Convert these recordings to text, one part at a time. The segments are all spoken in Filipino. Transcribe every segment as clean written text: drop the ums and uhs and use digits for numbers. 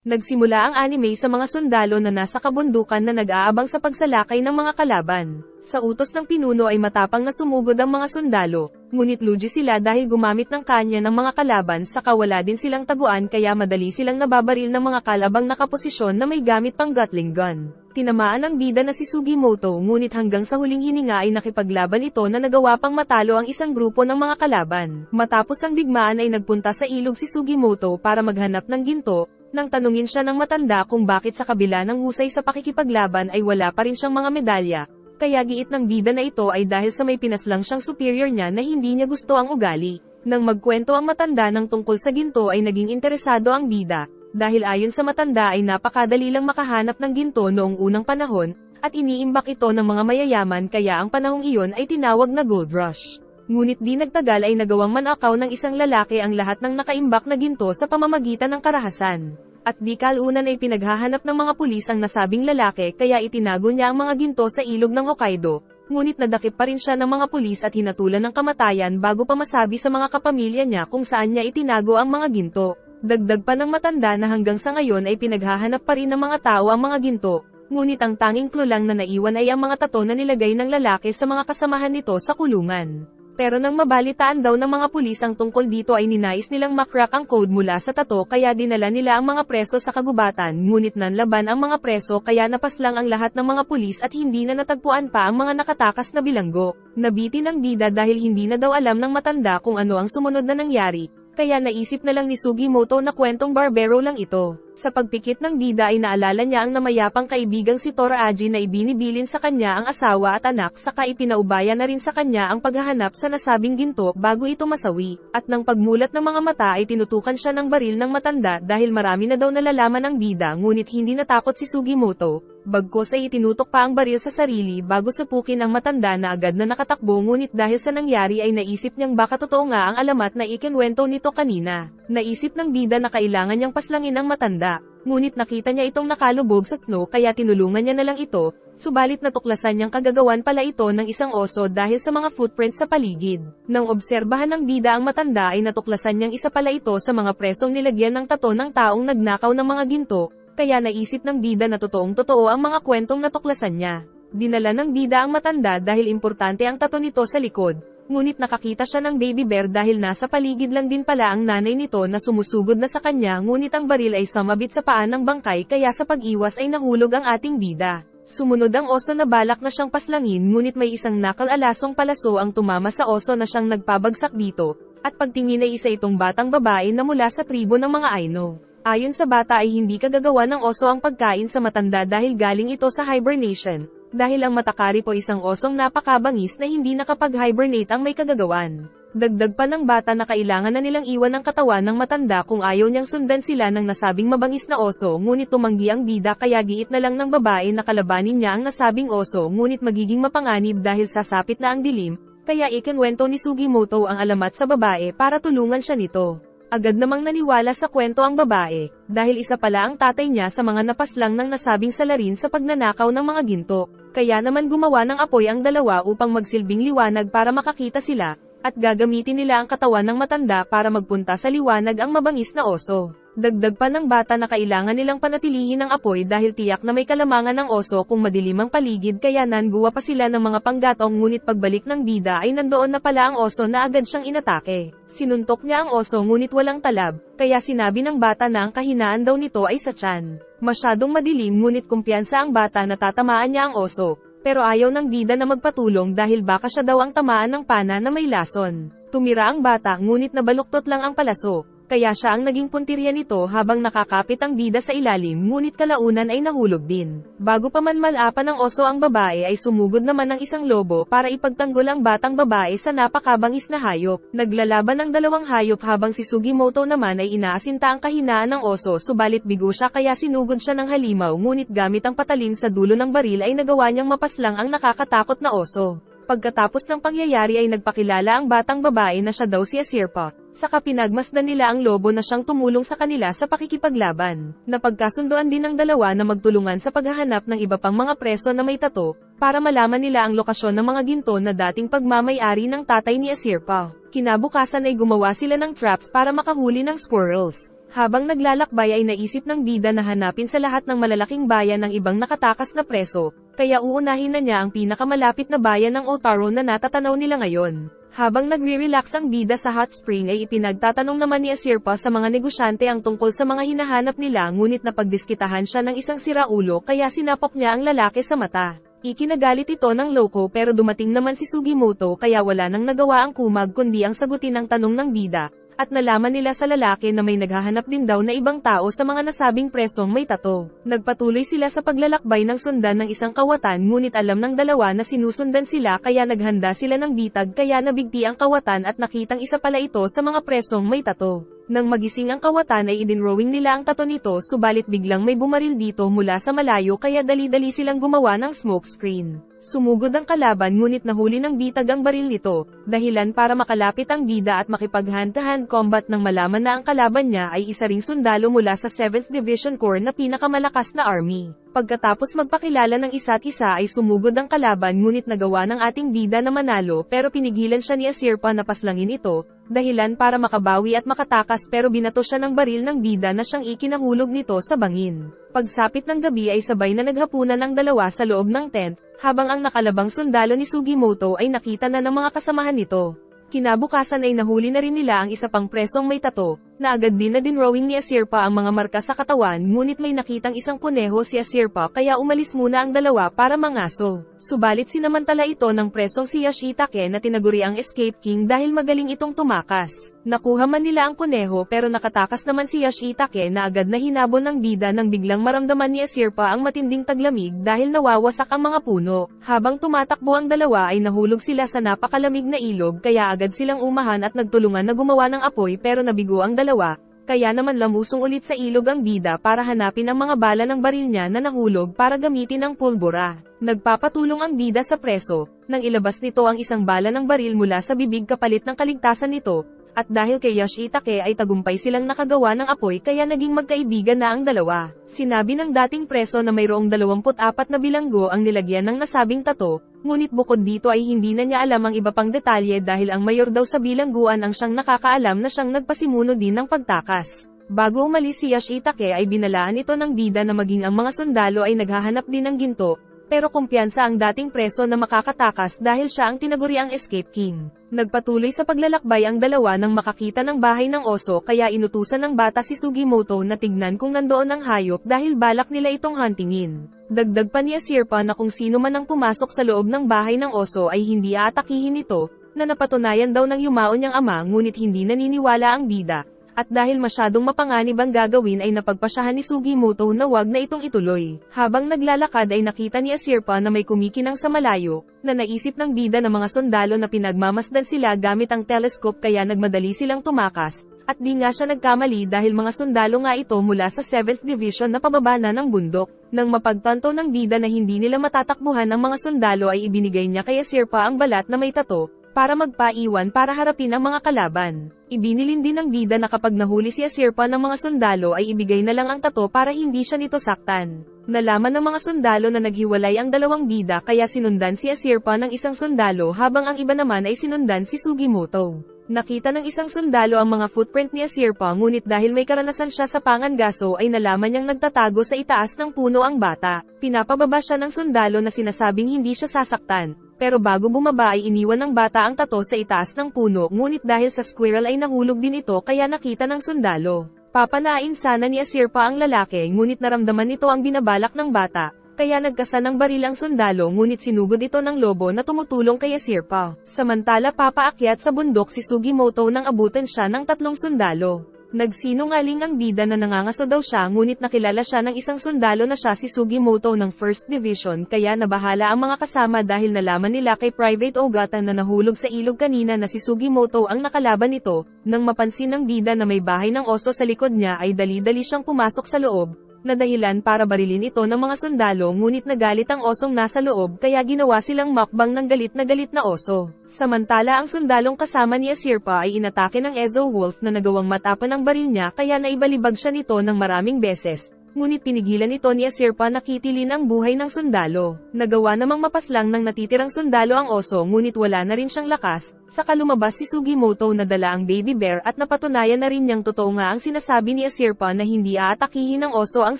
Nagsimula ang anime sa mga sundalo na nasa kabundukan na nag-aabang sa pagsalakay ng mga kalaban. Sa utos ng pinuno ay matapang na sumugod ang mga sundalo, ngunit lugi sila dahil gumamit ng kanya ng mga kalaban saka wala din silang taguan kaya madali silang nababaril ng mga kalabang nakaposisyon na may gamit pang Gatling gun. Tinamaan ang bida na si Sugimoto ngunit hanggang sa huling hininga ay nakipaglaban ito na nagawa pang matalo ang isang grupo ng mga kalaban. Matapos ang digmaan ay nagpunta sa ilog si Sugimoto para maghanap ng ginto. Nang tanungin siya ng matanda kung bakit sa kabila ng husay sa pakikipaglaban ay wala pa rin siyang mga medalya, kaya giit ng bida na ito ay dahil sa may pinaslang siyang superior niya na hindi niya gusto ang ugali. Nang magkwento ang matanda ng tungkol sa ginto ay naging interesado ang bida, dahil ayon sa matanda ay napakadali lang makahanap ng ginto noong unang panahon, at iniimbak ito ng mga mayayaman kaya ang panahong iyon ay tinawag na Gold Rush. Ngunit di nagtagal ay nagawang manakaw ng isang lalaki ang lahat ng nakaimbak na ginto sa pamamagitan ng karahasan. At di kalunan ay pinaghahanap ng mga pulis ang nasabing lalaki kaya itinago niya ang mga ginto sa ilog ng Hokkaido, ngunit nadakip pa rin siya ng mga pulis at hinatulan ng kamatayan bago pa masabi sa mga kapamilya niya kung saan niya itinago ang mga ginto. Dagdag pa ng matanda na hanggang sa ngayon ay pinaghahanap pa rin ng mga tao ang mga ginto, ngunit ang tanging clue lang na naiwan ay ang mga tato na nilagay ng lalaki sa mga kasamahan nito sa kulungan. Pero nang mabalitaan daw ng mga pulis ang tungkol dito ay ninais nilang makrack ang code mula sa tato kaya dinala nila ang mga preso sa kagubatan ngunit nanlaban ang mga preso kaya napaslang ang lahat ng mga pulis at hindi na natagpuan pa ang mga nakatakas na bilanggo. Nabitin ang bida dahil hindi na daw alam ng matanda kung ano ang sumunod na nangyari, kaya naisip na lang ni Sugimoto na kwentong barbero lang ito. Sa pagpikit ng bida ay naalala niya ang namayapang kaibigang si Toraaji na ibinibilin sa kanya ang asawa at anak saka ipinaubaya na rin sa kanya ang paghahanap sa nasabing ginto bago ito masawi. At nang pagmulat ng mga mata ay tinutukan siya ng baril ng matanda dahil marami na daw nalalaman ng bida ngunit hindi natakot si Sugimoto. Bagkus ay itinutok pa ang baril sa sarili bago supukin ang matanda na agad na nakatakbo ngunit dahil sa nangyari ay naisip niyang baka totoo nga ang alamat na ikinwento nito kanina. Naisip ng bida na kailangan niyang paslangin ang matanda, ngunit nakita niya itong nakalubog sa snow kaya tinulungan niya na lang ito, subalit natuklasan niyang kagagawan pala ito ng isang oso dahil sa mga footprints sa paligid. Nang obserbahan ng bida ang matanda ay natuklasan niyang isa pala ito sa mga presong nilagyan ng tato ng taong nagnakaw ng mga ginto, kaya naisip ng bida na totoong-totoo ang mga kwentong natuklasan niya. Dinala ng bida ang matanda dahil importante ang tato nito sa likod, ngunit nakakita siya ng baby bear dahil nasa paligid lang din pala ang nanay nito na sumusugod na sa kanya ngunit ang baril ay sumabit sa paan ng bangkay kaya sa pag-iwas ay nahulog ang ating bida. Sumunod ang oso na balak na siyang paslangin ngunit may isang nakal-alasong palaso ang tumama sa oso na siyang nagpabagsak dito, at pagtingin ay isa itong batang babae na mula sa tribo ng mga Aino. Ayon sa bata ay hindi kagagawa ng oso ang pagkain sa matanda dahil galing ito sa hibernation, dahil ang matakari po isang osong napakabangis na hindi nakapag-hibernate ang may kagagawan. Dagdag pa ng bata na kailangan na nilang iwan ang katawan ng matanda kung ayaw niyang sundan sila ng nasabing mabangis na oso ngunit tumanggi ang bida kaya giit na lang ng babae na kalabanin niya ang nasabing oso ngunit magiging mapanganib dahil sasapit na ang dilim, kaya ikinwento ni Sugimoto ang alamat sa babae para tulungan siya nito. Agad namang naniwala sa kwento ang babae, dahil isa pala ang tatay niya sa mga napaslang ng nasabing salarin sa pagnanakaw ng mga ginto, kaya naman gumawa ng apoy ang dalawa upang magsilbing liwanag para makakita sila, at gagamitin nila ang katawan ng matanda para magpunta sa liwanag ang mabangis na oso. Dagdag pa ng bata na kailangan nilang panatilihin ang apoy dahil tiyak na may kalamangan ng oso kung madilim ang paligid kaya nanguha pa sila ng mga panggatong ngunit pagbalik ng bida ay nandoon na pala ang oso na agad siyang inatake. Sinuntok niya ang oso ngunit walang talab, kaya sinabi ng bata na ang kahinaan daw nito ay sa tiyan. Masyadong madilim ngunit kumpiyansa ang bata na tatamaan niya ang oso, pero ayaw ng bida na magpatulong dahil baka siya daw ang tamaan ng pana na may lason. Tumira ang bata ngunit nabaluktot lang ang palaso. Kaya siya ang naging puntirya nito habang nakakapit ang bida sa ilalim ngunit kalaunan ay nahulog din. Bago pa man malapan ng oso ang babae ay sumugod naman ng isang lobo para ipagtanggol ang batang babae sa napakabangis na hayop. Naglalaban ang dalawang hayop habang si Sugimoto naman ay inaasinta ang kahinaan ng oso subalit bigo siya kaya sinugod siya ng halimaw ngunit gamit ang patalim sa dulo ng baril ay nagawa niyang mapaslang ang nakakatakot na oso. Pagkatapos ng pangyayari ay nagpakilala ang batang babae na siya daw si Asirpa. Saka pinagmasdan nila ang lobo na siyang tumulong sa kanila sa pakikipaglaban. Napagkasunduan din ng dalawa na magtulungan sa paghahanap ng iba pang mga preso na may tato, para malaman nila ang lokasyon ng mga ginto na dating pagmamay-ari ng tatay ni Asirpa. Kinabukasan ay gumawa sila ng traps para makahuli ng squirrels. Habang naglalakbay ay naisip ng bida na hanapin sa lahat ng malalaking bayan ng ibang nakatakas na preso, kaya uunahin na niya ang pinakamalapit na bayan ng Otaro na natatanaw nila ngayon. Habang nagre-relax ang bida sa hot spring ay ipinagtatanong naman ni Asirpa sa mga negosyante ang tungkol sa mga hinahanap nila ngunit napagdiskitahan siya ng isang siraulo kaya sinapok niya ang lalaki sa mata. Ikinagalit ito ng loko pero dumating naman si Sugimoto kaya wala nang nagawa ang kumag kundi ang sagutin ang tanong ng bida, at nalaman nila sa lalaki na may naghahanap din daw na ibang tao sa mga nasabing presong may tato. Nagpatuloy sila sa paglalakbay ng sundan ng isang kawatan ngunit alam ng dalawa na sinusundan sila kaya naghanda sila ng bitag kaya nabigti ang kawatan at nakitang isa pala ito sa mga presong may tato. Nang magising ang kawatan ay idinrowing nila ang tato nito subalit biglang may bumaril dito mula sa malayo kaya dali-dali silang gumawa ng smoke screen. Sumugod ang kalaban ngunit nahuli ng bitag ang baril nito, dahilan para makalapit ang bida at makipag-hand-to-hand combat nang malaman na ang kalaban niya ay isa ring sundalo mula sa 7th Division Corps na pinakamalakas na army. Pagkatapos magpakilala ng isa't isa ay sumugod ang kalaban ngunit nagawa ng ating bida na manalo pero pinigilan siya ni Asirpa na paslangin ito, dahilan para makabawi at makatakas pero binato siya ng baril ng bida na siyang ikinahulog nito sa bangin. Pagsapit ng gabi ay sabay na naghapunan ang dalawa sa loob ng tent, habang ang nakalabang sundalo ni Sugimoto ay nakita na ng mga kasamahan nito. Kinabukasan ay nahuli na rin nila ang isa pang presong may tato, na agad din na dinrowing ni Asirpa ang mga marka sa katawan ngunit may nakitang isang kuneho si Asirpa kaya umalis muna ang dalawa para mangaso. Subalit sinamantala ito ng presong si Yoshitake na tinaguri ang Escape King dahil magaling itong tumakas. Nakuha man nila ang kuneho pero nakatakas naman si Yoshitake na agad na hinabon ng bida nang biglang maramdaman ni Asirpa ang matinding taglamig dahil nawawasak ang mga puno. Habang tumatakbo ang dalawa ay nahulog sila sa napakalamig na ilog kaya agad silang umahan at nagtulungan na gumawa ng apoy pero nabigo ang dalawa, kaya naman lamusong ulit sa ilog ang bida para hanapin ang mga bala ng baril niya na nahulog para gamitin ang pulbura. Nagpapatulong ang bida sa preso, nang ilabas nito ang isang bala ng baril mula sa bibig kapalit ng kaligtasan nito, at dahil kay Yoshitake ay tagumpay silang nakagawa ng apoy kaya naging magkaibigan na ang dalawa. Sinabi ng dating preso na mayroong 24 na bilanggo ang nilagyan ng nasabing tato, ngunit bukod dito ay hindi na niya alam ang iba pang detalye dahil ang mayor daw sa bilangguan ang siyang nakakaalam na siyang nagpasimuno din ng pagtakas. Bago umalis si Yoshitake ay binalaan ito ng bida na maging ang mga sundalo ay naghahanap din ng ginto, pero kumpiyansa ang dating preso na makakatakas dahil siya ang tinaguriang Escape King. Nagpatuloy sa paglalakbay ang dalawa nang makakita ng bahay ng oso kaya inutusan ng bata si Sugimoto na tignan kung nandoon ang hayop dahil balak nila itong huntingin. Dagdag pa ni Asirpa na kung sino man ang pumasok sa loob ng bahay ng oso ay hindi aatakihin ito, na napatunayan daw ng yumaon niyang ama ngunit hindi naniniwala ang bida. At dahil masyadong mapanganib ang gagawin ay napagpasyahan ni Sugimoto na wag na itong ituloy. Habang naglalakad ay nakita ni Asirpa na may kumikinang sa malayo, na naisip ng bida ng mga sundalo na pinagmamasdan sila gamit ang telescope kaya nagmadali silang tumakas, at di nga siya nagkamali dahil mga sundalo nga ito mula sa 7th Division na pababa na ng bundok. Nang mapagtanto ng bida na hindi nila matatakbuhan ang mga sundalo ay ibinigay niya kay Asirpa ang balat na may tato, para magpaiwan para harapin ang mga kalaban. Ibinilin din ng bida na kapag nahuli si Asirpa ng mga sundalo ay ibigay na lang ang tato para hindi siya nito saktan. Nalaman ng mga sundalo na naghiwalay ang dalawang bida kaya sinundan si Asirpa ng isang sundalo habang ang iba naman ay sinundan si Sugimoto. Nakita ng isang sundalo ang mga footprint ni Asirpa ngunit dahil may karanasan siya sa pangangaso ay nalaman niyang nagtatago sa itaas ng puno ang bata. Pinapababa siya ng sundalo na sinasabing hindi siya sasaktan. Pero bago bumaba ay iniwan ng bata ang tato sa itaas ng puno ngunit dahil sa squirrel ay nahulog din ito kaya nakita ng sundalo. Papanain sana ni Asirpa ang lalaki ngunit naramdaman nito ang binabalak ng bata, kaya nagkasa ng baril ang sundalo ngunit sinugod ito ng lobo na tumutulong kay Asirpa. Samantala papaakyat sa bundok si Sugimoto nang abutan siya ng 3 sundalo. Nagsinungaling ang bida na nangangaso daw siya ngunit nakilala siya ng isang sundalo na siya si Sugimoto ng 1st Division kaya nabahala ang mga kasama dahil nalaman nila kay Private Ogata na nahulog sa ilog kanina na si Sugimoto ang nakalaban nito. Nang mapansin ng bida na may bahay ng oso sa likod niya ay dali-dali siyang pumasok sa loob, na dahilan para barilin ito ng mga sundalo ngunit nagalit ang osong nasa loob kaya ginawa silang mukbang ng galit na oso. Samantala ang sundalong kasama ni Asirpa ay inatake ng Ezo Wolf na nagawang matapan ang baril niya kaya naibalibag siya nito ng maraming beses, ngunit pinigilan ito ni Asirpa na kitilin ang buhay ng sundalo. Nagawa namang mapaslang ng natitirang sundalo ang oso ngunit wala na rin siyang lakas, Saka lumabas si Sugimoto na dala ang baby bear at napatunayan na rin niyang totoo nga ang sinasabi ni Asirpa na hindi aatakihin ng oso ang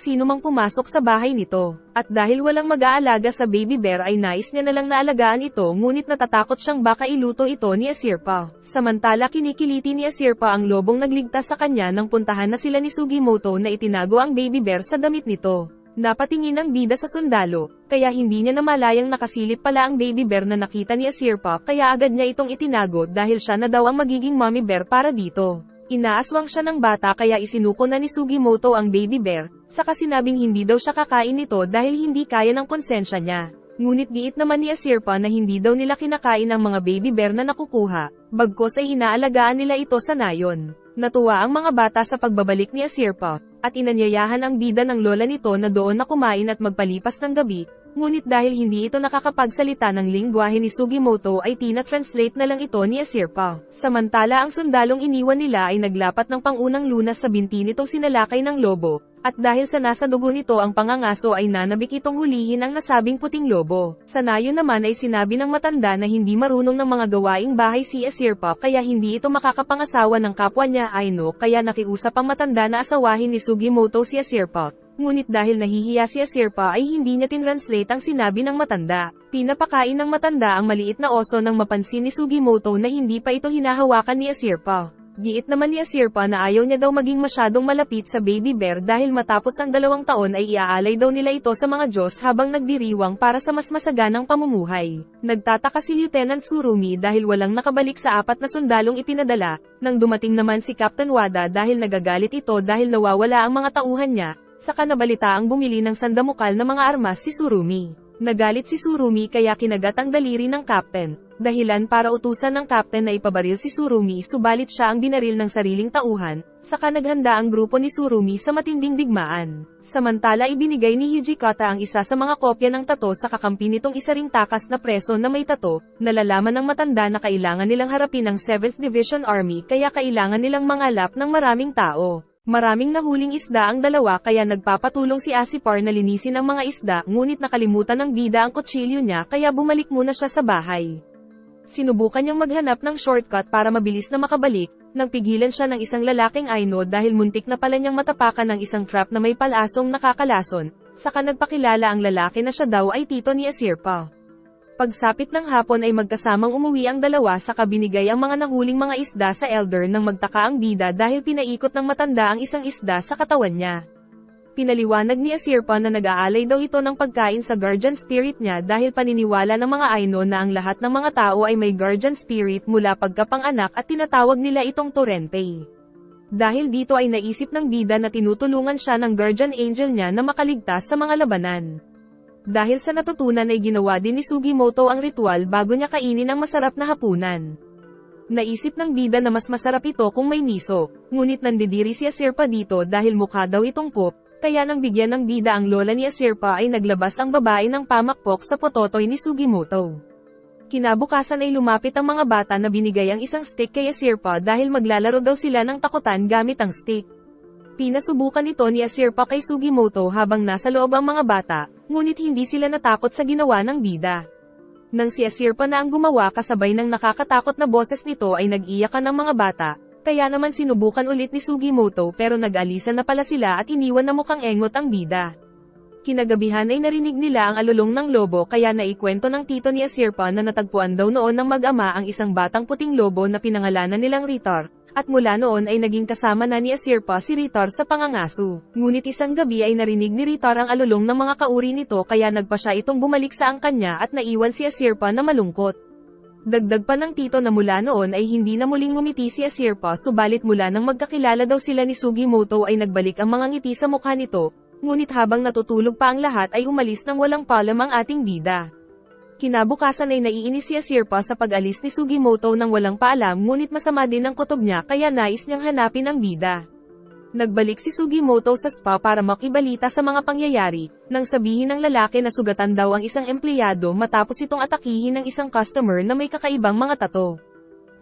sinumang pumasok sa bahay nito. At dahil walang mag-aalaga sa baby bear ay nais niya nalang naalagaan ito ngunit natatakot siyang baka iluto ito ni Asirpa. Samantala kinikiliti ni Asirpa ang lobong nagligtas sa kanya nang puntahan na sila ni Sugimoto na itinago ang baby bear sa damit nito. Napatingin ang bida sa sundalo, kaya hindi niya namalayang nakasilip pala ang baby bear na nakita ni Asirpa kaya agad niya itong itinago dahil siya na daw ang magiging mommy bear para dito. Inaaswang siya ng bata kaya isinuko na ni Sugimoto ang baby bear, saka sinabing hindi daw siya kakain nito dahil hindi kaya ng konsensya niya. Ngunit giit naman ni Asirpa na hindi daw nila kinakain ang mga baby bear na nakukuha, bagkos ay inaalagaan nila ito sa nayon. Natuwa ang mga bata sa pagbabalik ni Asirpa, at inanyayahan ang bida ng lola nito na doon na kumain at magpalipas ng gabi, ngunit dahil hindi ito nakakapagsalita ng lingwahe ni Sugimoto ay tina-translate na lang ito ni Asirpa. Samantala ang sundalong iniwan nila ay naglapat ng pangunang lunas sa binti nitong sinalakay ng lobo, at dahil sa nasa dugo nito ang pangangaso ay nanabik itong hulihin ang nasabing puting lobo. Sa nayon naman ay sinabi ng matanda na hindi marunong ng mga gawaing bahay si Asirpa kaya hindi ito makakapangasawa ng kapwa niya Aino kaya nakiusap ang matanda na asawahin ni Sugimoto si Asirpa. Ngunit dahil nahihiya si Asirpa ay hindi niya tinranslate ang sinabi ng matanda. Pinapakain ng matanda ang maliit na oso nang mapansin ni Sugimoto na hindi pa ito hinahawakan ni Asirpa. Giit naman ni Asirpa na ayaw niya daw maging masyadong malapit sa baby bear dahil matapos ang 2 taon ay iaalay daw nila ito sa mga Diyos habang nagdiriwang para sa mas masaganang pamumuhay. Nagtataka si Lieutenant Tsurumi dahil walang nakabalik sa 4 na sundalong ipinadala, nang dumating naman si Captain Wada dahil nagagalit ito dahil nawawala ang mga tauhan niya, saka nabalita ang bumili ng sandamukal na mga armas si Tsurumi. Nagalit si Tsurumi kaya kinagat ang daliri ng Captain. Dahilan para utusan ng Captain na ipabaril si Tsurumi subalit siya ang binaril ng sariling tauhan, saka naghanda ang grupo ni Tsurumi sa matinding digmaan. Samantala ibinigay ni Hijikata ang isa sa mga kopya ng tato sa kakampi nitong isa ring takas na preso na may tato, nalalaman ng matanda na kailangan nilang harapin ang 7th Division Army kaya kailangan nilang mangalap ng maraming tao. Maraming nahuling isda ang dalawa kaya nagpapatulong si Asipar na linisin ang mga isda ngunit nakalimutan ng bida ang kutsilyo niya kaya bumalik muna siya sa bahay. Sinubukan niyang maghanap ng shortcut para mabilis na makabalik, nang pigilan siya ng isang lalaking Aino dahil muntik na pala niyang matapakan ng isang trap na may palasong nakakalason, saka nagpakilala ang lalaki na siya daw ay tito ni Asirpa. Pagsapit ng hapon ay magkasamang umuwi ang dalawa saka binigay ang mga nahuling mga isda sa elder nang magtaka ang bida dahil pinaikot ng matanda ang isang isda sa katawan niya. Pinaliwanag ni Asirpa na nag-aalay daw ito ng pagkain sa guardian spirit niya dahil paniniwala ng mga Aino na ang lahat ng mga tao ay may guardian spirit mula pagkapanganak at tinatawag nila itong Torrente. Dahil dito ay naisip ng bida na tinutulungan siya ng guardian angel niya na makaligtas sa mga labanan. Dahil sa natutunan ay ginawa din ni Sugimoto ang ritual bago niya kainin ang masarap na hapunan. Naisip ng bida na mas masarap ito kung may miso, ngunit nandidiri si Asirpa dito dahil mukha daw itong pop. Kaya nang bigyan ng bida ang lola ni Asirpa ay naglabas ang babae ng pamakpok sa pototoy ni Sugimoto. Kinabukasan ay lumapit ang mga bata na binigay ang isang stick kay Asirpa dahil maglalaro daw sila ng takutan gamit ang stick. Pinasubukan ito ni Asirpa kay Sugimoto habang nasa loob ang mga bata, ngunit hindi sila natakot sa ginawa ng bida. Nang si Asirpa na ang gumawa kasabay ng nakakatakot na boses nito ay nag-iyakan ng mga bata. Kaya naman sinubukan ulit ni Sugimoto pero nag-alisan na pala sila at iniwan na mukhang engot ang bida. Kinagabihan ay narinig nila ang alulong ng lobo kaya naikwento ng tito ni Asirpa na natagpuan daw noon ng mag-ama ang isang batang puting lobo na pinangalanan nilang Ritor, at mula noon ay naging kasama na ni Asirpa si Ritor sa pangangaso. Ngunit isang gabi ay narinig ni Ritor ang alulong ng mga kauri nito kaya nagpa siya itong bumalik sa angkan niya at naiwan si Asirpa na malungkot. Dagdag pa ng tito na mula noon ay hindi na muling ngumiti si Asirpa subalit mula nang magkakilala daw sila ni Sugimoto ay nagbalik ang mga ngiti sa mukha nito, ngunit habang natutulog pa ang lahat ay umalis nang walang paalam ang ating bida. Kinabukasan ay naiinis si Asirpa sa pag-alis ni Sugimoto nang walang paalam ngunit masama din ang kutob niya kaya nais niyang hanapin ang bida. Nagbalik si Sugimoto sa spa para makibalita sa mga pangyayari, nang sabihin ng lalaki na sugatan daw ang isang empleyado matapos itong atakihin ng isang customer na may kakaibang mga tato.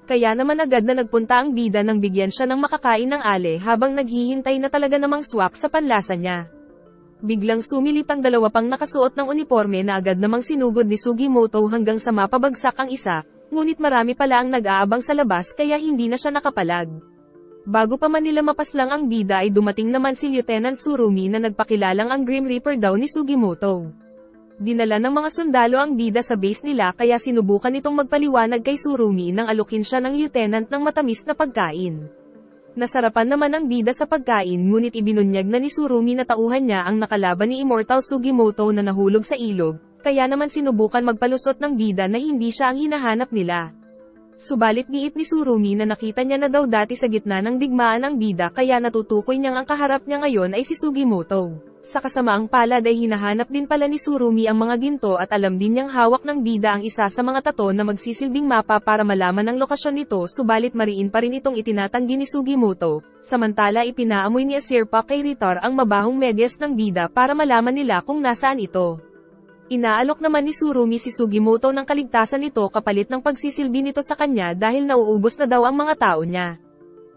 Kaya naman agad na nagpunta ang bida nang bigyan siya ng makakain ng ale habang naghihintay na talaga namang swak sa panlasa niya. Biglang sumilip ang dalawa pang nakasuot ng uniforme na agad namang sinugod ni Sugimoto hanggang sa mapabagsak ang isa, ngunit marami pala ang nag-aabang sa labas kaya hindi na siya nakapalag. Bago pa man nila mapaslang ang bida ay dumating naman si Lieutenant Tsurumi na nagpakilalang ang Grim Reaper daw ni Sugimoto. Dinala ng mga sundalo ang bida sa base nila kaya sinubukan nitong magpaliwanag kay Tsurumi nang alukin siya ng lieutenant ng matamis na pagkain. Nasarapan naman ang bida sa pagkain ngunit ibinunyag na ni Tsurumi na tauhan niya ang nakalaban ni Immortal Sugimoto na nahulog sa ilog, kaya naman sinubukan magpalusot ng bida na hindi siya ang hinahanap nila. Subalit giit ni Tsurumi na nakita niya na daw dati sa gitna ng digmaan ang bida kaya natutukoy niyang ang kaharap niya ngayon ay si Sugimoto. Sa kasamaang palad ay hinahanap din pala ni Tsurumi ang mga ginto at alam din niyang hawak ng bida ang isa sa mga tato na magsisilbing mapa para malaman ang lokasyon nito subalit mariin pa rin itong itinatanggi ni Sugimoto. Samantala ipinaamoy ni Asirpa kay Ritar ang mabahong medyas ng bida para malaman nila kung nasaan ito. Inaalok naman ni Tsurumi si Sugimoto ng kaligtasan nito kapalit ng pagsisilbi nito sa kanya dahil nauubos na daw ang mga tao niya.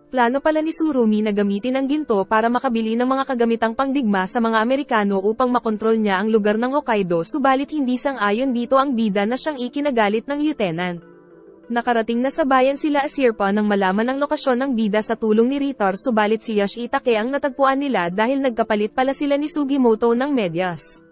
Plano pala ni Tsurumi na gamitin ang ginto para makabili ng mga kagamitang pangdigma sa mga Amerikano upang makontrol niya ang lugar ng Hokkaido subalit hindi sang-ayon dito ang bida na siyang ikinagalit ng lieutenant. Nakarating na sa bayan sila Asirpa nang malaman ang lokasyon ng bida sa tulong ni Ritar subalit si Yoshitake ang natagpuan nila dahil nagkapalit pala sila ni Sugimoto ng medyas.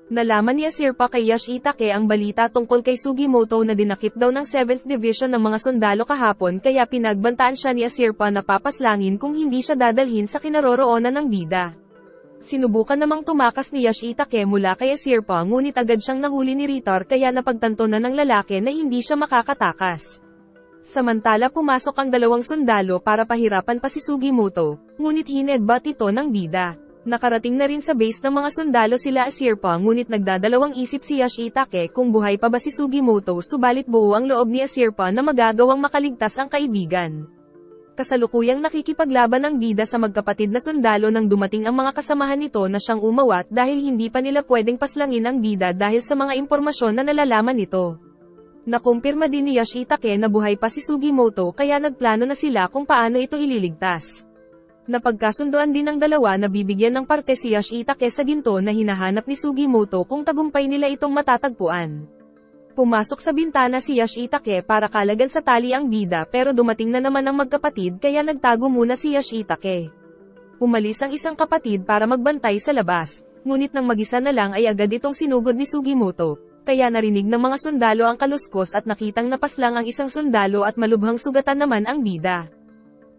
Nalaman ni Asirpa kay Yoshitake ang balita tungkol kay Sugimoto na dinakip daw ng 7th Division ng mga sundalo kahapon kaya pinagbantaan siya ni Asirpa na papaslangin kung hindi siya dadalhin sa kinaroroonan ng bida. Sinubukan namang tumakas ni Yoshitake mula kay Asirpa ngunit agad siyang nahuli ni Ritar kaya napagtanto na ng lalaki na hindi siya makakatakas. Samantala pumasok ang dalawang sundalo para pahirapan pa si Sugimoto, ngunit hinedbat ito ng bida. Nakarating na rin sa base ng mga sundalo sila Asirpa ngunit nagdadalawang isip si Yoshitake kung buhay pa ba si Sugimoto subalit buo ang loob ni Asirpa na magagawang makaligtas ang kaibigan. Kasalukuyang nakikipaglaban ang bida sa magkapatid na sundalo nang dumating ang mga kasamahan nito na siyang umawat dahil hindi pa nila pwedeng paslangin ang bida dahil sa mga impormasyon na nalalaman nito. Nakumpirma din ni Yoshitake na buhay pa si Sugimoto kaya nagplano na sila kung paano ito ililigtas. Napagkasundoan din ng dalawa na bibigyan ng parte si Yoshitake sa ginto na hinahanap ni Sugimoto kung tagumpay nila itong matatagpuan. Pumasok sa bintana si Yoshitake para kalagan sa tali ang bida pero dumating na naman ang magkapatid kaya nagtago muna si Yoshitake. Umalis ang isang kapatid para magbantay sa labas, ngunit nang mag-isa na lang ay agad itong sinugod ni Sugimoto, kaya narinig ng mga sundalo ang kaluskos at nakitang napaslang ang isang sundalo at malubhang sugatan naman ang bida.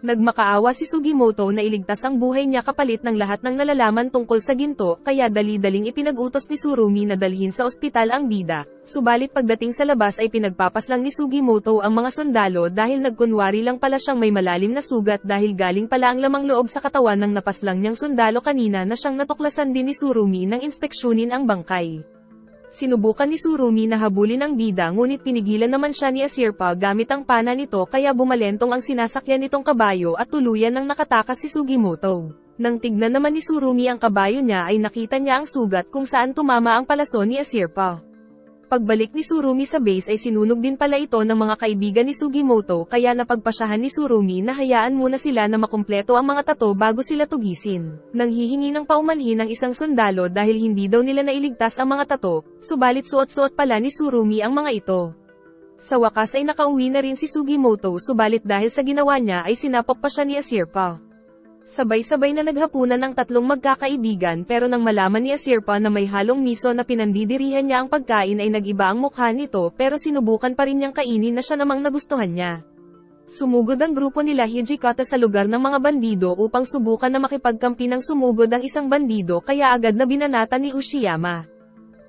Nagmakaawa si Sugimoto na iligtas ang buhay niya kapalit ng lahat ng nalalaman tungkol sa ginto kaya dali-daling ipinag-utos ni Tsurumi na dalhin sa ospital ang bida, subalit pagdating sa labas ay pinagpapaslang ni Sugimoto ang mga sundalo dahil nagkunwari lang pala siyang may malalim na sugat dahil galing pala ang lamang loob sa katawan ng napaslang niyang sundalo kanina na siyang natuklasan din ni Tsurumi nang inspeksyonin ang bangkay. Sinubukan ni Tsurumi na habulin ang bida ngunit pinigilan naman siya ni Asirpa gamit ang pana nito kaya bumalentong ang sinasakyan nitong kabayo at tuluyan nang nakatakas si Sugimoto. Nang tignan naman ni Tsurumi ang kabayo niya ay nakita niya ang sugat kung saan tumama ang palason ni Asirpa. Pagbalik ni Tsurumi sa base ay sinunog din pala ito ng mga kaibigan ni Sugimoto kaya napagpasyahan ni Tsurumi na hayaan muna sila na makumpleto ang mga tato bago sila tugisin. Nang hihingi ng paumanhin ng isang sundalo dahil hindi daw nila nailigtas ang mga tato, subalit suot-suot pala ni Tsurumi ang mga ito. Sa wakas ay nakauwi na rin si Sugimoto subalit dahil sa ginawa niya ay sinapok pa siya ni Asirpa. Sabay-sabay na naghapunan ng tatlong magkakaibigan pero nang malaman ni Asirpa na may halong miso na pinandidirihan niya ang pagkain ay nag-iba ang mukha nito pero sinubukan pa rin niyang kainin na siya namang nagustuhan niya. Sumugod ang grupo nila Hijikata sa lugar ng mga bandido upang subukan na makipagkampi ng sumugod ang isang bandido kaya agad na binanata ni Ushiyama.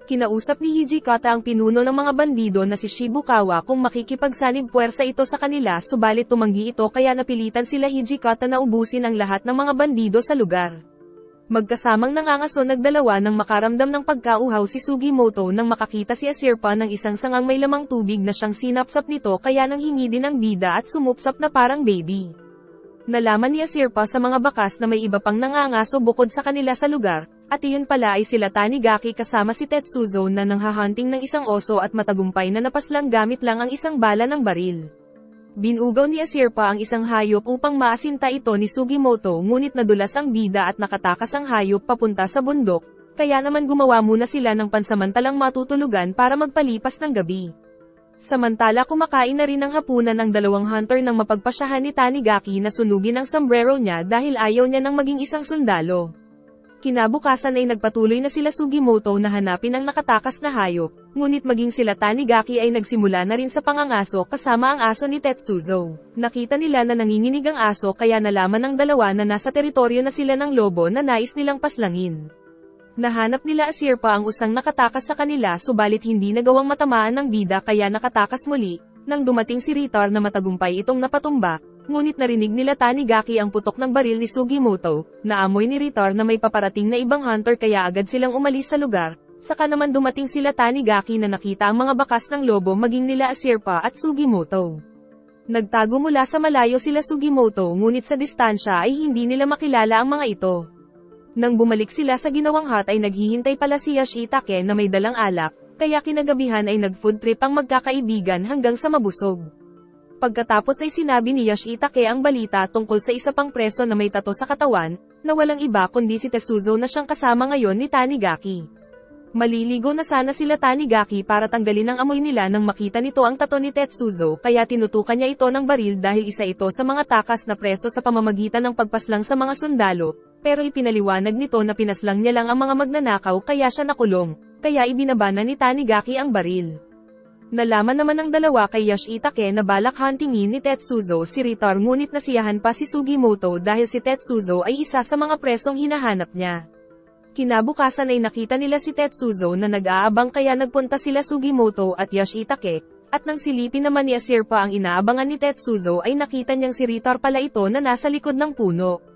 Kinausap ni Hijikata ang pinuno ng mga bandido na si Shibukawa kung makikipagsanib puwersa ito sa kanila subalit tumanggi ito kaya napilitan sila Hijikata na ubusin ang lahat ng mga bandido sa lugar. Magkasamang nangangaso nagdalawa nang makaramdam ng pagkauhaw si Sugimoto nang makakita si Asirpa ng isang sangang may lamang tubig na siyang sinapsap nito kaya nang hingi din ng bida at sumupsap na parang baby. Nalaman ni Asirpa sa mga bakas na may iba pang nangangaso bukod sa kanila sa lugar, at iyon pala ay sila Tanigaki kasama si Tetsuzo na nanghahunting ng isang oso at matagumpay na napaslang gamit lang ang isang bala ng baril. Binugaw ni Asirpa ang isang hayop upang maasinta ito ni Sugimoto ngunit nadulas ang bida at nakatakas ang hayop papunta sa bundok, kaya naman gumawa muna sila ng pansamantalang matutulugan para magpalipas ng gabi. Samantala kumakain na rin ng hapunan ang dalawang hunter nang mapagpasyahan ni Tanigaki na sunugin ang sombrero niya dahil ayaw niya nang maging isang sundalo. Kinabukasan ay nagpatuloy na sila Sugimoto na hanapin ang nakatakas na hayop, ngunit maging sila Tanigaki ay nagsimula na rin sa pangangaso kasama ang aso ni Tetsuzo. Nakita nila na nanginginig ang aso kaya nalaman ng dalawa na nasa teritoryo na sila ng lobo na nais nilang paslangin. Nahanap nila Asirpa ang usang nakatakas sa kanila subalit hindi nagawang matamaan ng bida kaya nakatakas muli, nang dumating si Ritar na matagumpay itong napatumba. Ngunit narinig nila Tanigaki ang putok ng baril ni Sugimoto, naamoy ni Ritar na may paparating na ibang hunter kaya agad silang umalis sa lugar, saka naman dumating sila Tanigaki na nakita ang mga bakas ng lobo maging nila Asirpa at Sugimoto. Nagtago mula sa malayo sila Sugimoto ngunit sa distansya ay hindi nila makilala ang mga ito. Nang bumalik sila sa ginawang hut ay naghihintay pala si Yoshitake na may dalang alak, kaya kinagabihan ay nag-food trip ang magkakaibigan hanggang sa mabusog. Pagkatapos ay sinabi ni Yoshitake ang balita tungkol sa isa pang preso na may tato sa katawan, na walang iba kundi si Tetsuzo na siyang kasama ngayon ni Tanigaki. Maliligo na sana sila Tanigaki para tanggalin ang amoy nila nang makita nito ang tato ni Tetsuzo kaya tinutukan niya ito ng baril dahil isa ito sa mga takas na preso sa pamamagitan ng pagpaslang sa mga sundalo, pero ipinaliwanag nito na pinaslang niya lang ang mga magnanakaw kaya siya nakulong, kaya ibinabana ni Tanigaki ang baril. Nalaman naman ng dalawa kay Yoshitake na balak huntingin ni Tetsuzo si Ritar ngunit nasiyahan pa si Sugimoto dahil si Tetsuzo ay isa sa mga presong hinahanap niya. Kinabukasan ay nakita nila si Tetsuzo na nag-aabang kaya nagpunta sila Sugimoto at Yoshitake, at nang silipin naman ni Asirpa ang inaabangan ni Tetsuzo ay nakita niyang si Ritar pala ito na nasa likod ng puno.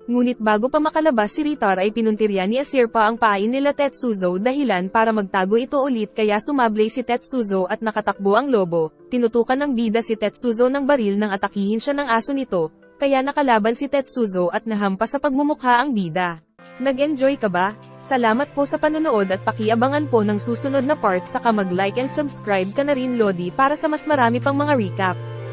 Ngunit bago pa makalabas si Ritar ay pinuntirya ni Asirpa ang pain nila Tetsuzo dahilan para magtago ito ulit kaya sumablay si Tetsuzo at nakatakbo ang lobo, tinutukan ng bida si Tetsuzo ng baril nang atakihin siya ng aso nito, kaya nakalaban si Tetsuzo at nahampas sa pagmumukha ang bida. Nag-enjoy ka ba? Salamat po sa panonood at pakiabangan po ng susunod na part saka mag-like and subscribe ka na rin Lodi para sa mas marami pang mga recap.